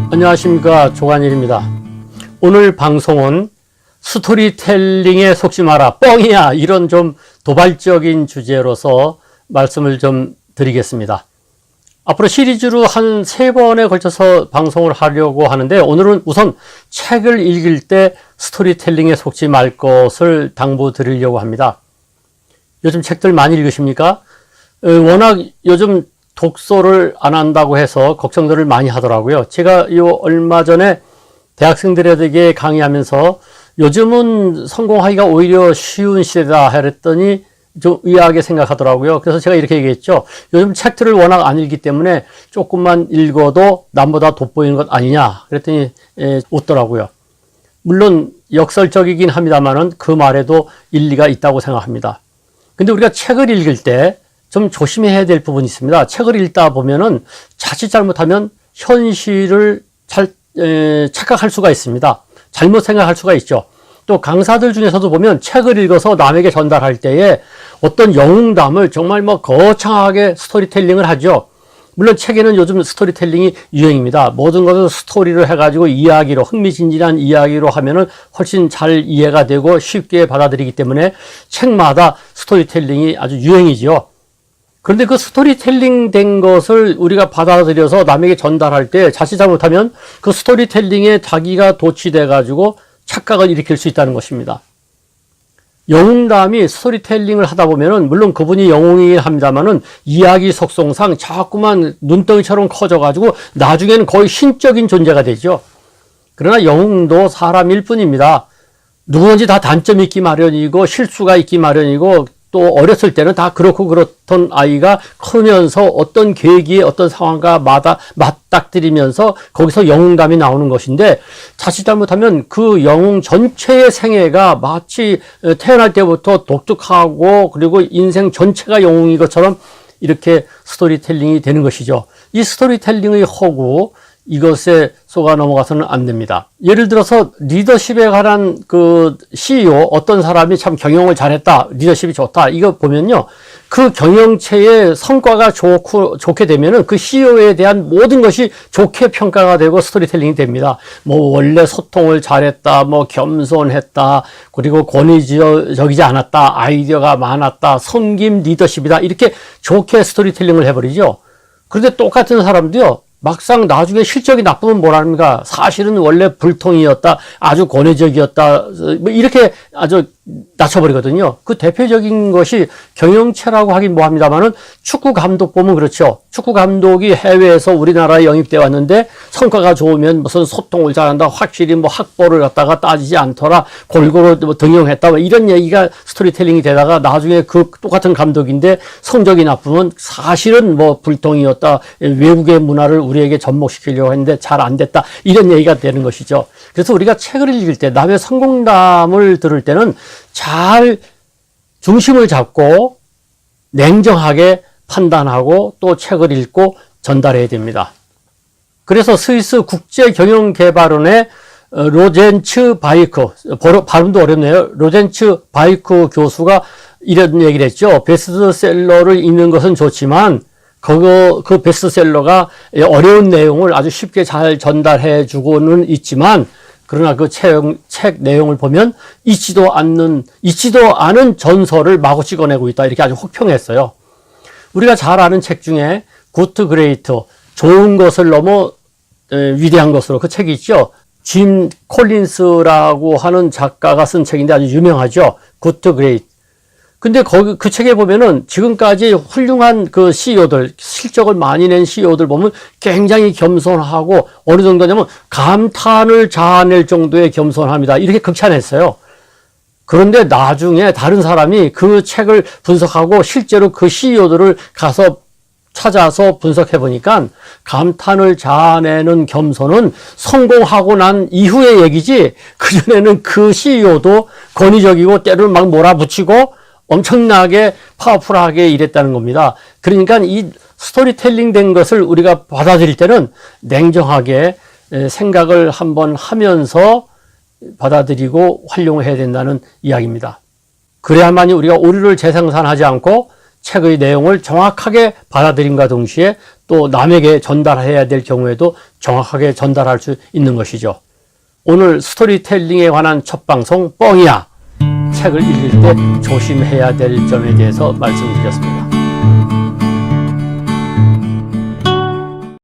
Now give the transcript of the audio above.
안녕하십니까, 조관일입니다. 오늘 방송은 스토리텔링에 속지 마라, 뻥이야, 이런 좀 도발적인 주제로서 말씀을 좀 드리겠습니다. 앞으로 시리즈로 한 3번에 걸쳐서 방송을 하려고 하는데, 오늘은 우선 책을 읽을 때 스토리텔링에 속지 말 것을 당부드리려고 합니다. 요즘 책들 많이 읽으십니까? 워낙 요즘 독서를 안 한다고 해서 걱정들을 많이 하더라고요. 제가 얼마 전에 대학생들에게 강의하면서 요즘은 성공하기가 오히려 쉬운 시대다 그랬더니 좀 의아하게 생각하더라고요. 그래서 제가 이렇게 얘기했죠. 요즘 책들을 워낙 안 읽기 때문에 조금만 읽어도 남보다 돋보이는 것 아니냐 그랬더니 웃더라고요. 물론 역설적이긴 합니다만은 그 말에도 일리가 있다고 생각합니다. 근데 우리가 책을 읽을 때 좀 조심해야 될 부분이 있습니다. 책을 읽다 보면은 자칫 잘못하면 현실을 착각할 수가 있습니다. 잘못 생각할 수가 있죠. 또 강사들 중에서도 보면 책을 읽어서 남에게 전달할 때에 어떤 영웅담을 정말 거창하게 스토리텔링을 하죠. 물론 책에는 요즘 스토리텔링이 유행입니다. 모든 것을 스토리를 해가지고 이야기로, 흥미진진한 이야기로 하면은 훨씬 잘 이해가 되고 쉽게 받아들이기 때문에 책마다 스토리텔링이 아주 유행이지요. 그런데 그 스토리텔링 된 것을 우리가 받아들여서 남에게 전달할 때 자칫 잘못하면 그 스토리텔링에 자기가 도취돼가지고 착각을 일으킬 수 있다는 것입니다. 영웅담이 스토리텔링을 하다 보면은 물론 그분이 영웅이긴 합니다만은 이야기 속성상 자꾸만 눈덩이처럼 커져가지고 나중에는 거의 신적인 존재가 되죠. 그러나 영웅도 사람일 뿐입니다. 누구든지 다 단점이 있기 마련이고 실수가 있기 마련이고 또 어렸을 때는 다 그렇고 그렇던 아이가 크면서 어떤 계기에 어떤 상황과 맞닥뜨리면서 거기서 영웅감이 나오는 것인데 자칫 잘못하면 그 영웅 전체의 생애가 마치 태어날 때부터 독특하고 그리고 인생 전체가 영웅인 것처럼 이렇게 스토리텔링이 되는 것이죠. 이 스토리텔링의 허구, 이것에 속아 넘어가서는 안 됩니다. 예를 들어서 리더십에 관한 그 CEO, 어떤 사람이 참 경영을 잘했다, 리더십이 좋다, 이거 보면요. 그 경영체의 성과가 좋게 되면은 그 CEO에 대한 모든 것이 좋게 평가가 되고 스토리텔링이 됩니다. 원래 소통을 잘했다, 겸손했다, 그리고 권위적이지 않았다, 아이디어가 많았다, 섬김 리더십이다, 이렇게 좋게 스토리텔링을 해버리죠. 그런데 똑같은 사람도요, 막상 나중에 실적이 나쁘면 뭐랍니까? 사실은 원래 불통이었다, 아주 권위적이었다, 이렇게 아주 낮춰버리거든요. 그 대표적인 것이 경영체라고 하긴 뭐합니다만은 축구 감독 보면 그렇죠. 축구 감독이 해외에서 우리나라에 영입돼 왔는데 성과가 좋으면 무슨 소통을 잘한다, 확실히 학벌을 갖다가 따지지 않더라, 골고루 등용했다, 이런 얘기가 스토리텔링이 되다가 나중에 그 똑같은 감독인데 성적이 나쁘면 사실은 불통이었다, 외국의 문화를 우리에게 접목시키려고 했는데 잘 안 됐다, 이런 얘기가 되는 것이죠. 그래서 우리가 책을 읽을 때 남의 성공담을 들을 때는 잘 중심을 잡고 냉정하게 판단하고 또 책을 읽고 전달해야 됩니다. 그래서 스위스 국제경영개발원의 로젠츠 바이크, 발음도 어렵네요. 로젠츠 바이크 교수가 이런 얘기를 했죠. 베스트셀러를 읽는 것은 좋지만 그 베스트셀러가 어려운 내용을 아주 쉽게 잘 전달해 주고는 있지만 그러나 그 책 내용을 보면 잊지도 않은 전설을 마구 찍어내고 있다, 이렇게 아주 혹평했어요. 우리가 잘 아는 책 중에 굿 그레이트, 좋은 것을 넘어 위대한 것으로, 그 책이 있죠. 짐 콜린스라고 하는 작가가 쓴 책인데 아주 유명하죠. 굿 그레이트. 근데 그 책에 보면은 지금까지 훌륭한 그 CEO들, 실적을 많이 낸 CEO들 보면 굉장히 겸손하고 어느 정도냐면 감탄을 자아낼 정도의 겸손합니다, 이렇게 극찬했어요. 그런데 나중에 다른 사람이 그 책을 분석하고 실제로 그 CEO들을 가서 찾아서 분석해 보니까 감탄을 자아내는 겸손은 성공하고 난 이후의 얘기지, 그전에는 그 CEO도 권위적이고 때로는 막 몰아붙이고 엄청나게 파워풀하게 일했다는 겁니다. 그러니까 이 스토리텔링 된 것을 우리가 받아들일 때는 냉정하게 생각을 한번 하면서 받아들이고 활용을 해야 된다는 이야기입니다. 그래야만이 우리가 오류를 재생산하지 않고 책의 내용을 정확하게 받아들임과 동시에 또 남에게 전달해야 될 경우에도 정확하게 전달할 수 있는 것이죠. 오늘 스토리텔링에 관한 첫 방송 뻥이야. 책을 읽을 때 조심해야 될 점에 대해서 말씀드렸습니다.